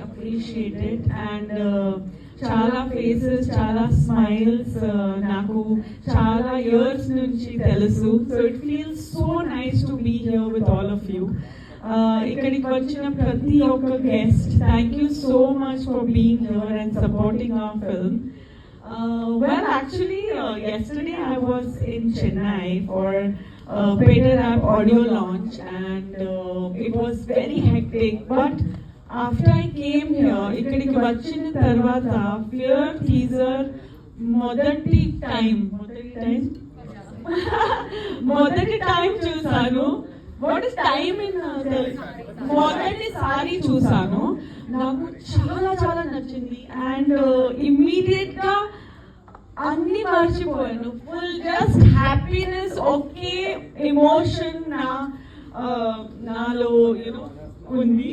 appreciate it and చాలా faces చాలా smiles నాకు చాలా ఇయర్స్ నుంచి తెలుసు. So it feels so nice to be here with all of you. ఇక్కడికి వచ్చిన ప్రతి ఒక్క guest thank you so much for being here and supporting our film. Well, actually, yesterday I was in Chennai for Peter App audio launch and it was very hectic. But after I came here, ikkadiki vachina tarvata fear teaser మొదటి time చూసాను. What is time in మొదటిసారి చూసాను. నాకు చాలా చాలా నచ్చింది and immediate గా అన్ని మర్చిపోయాను. ఫుల్ జస్ట్ హ్యాపీనెస్, ఒకే ఎమోషన్ నాలో ఉంది.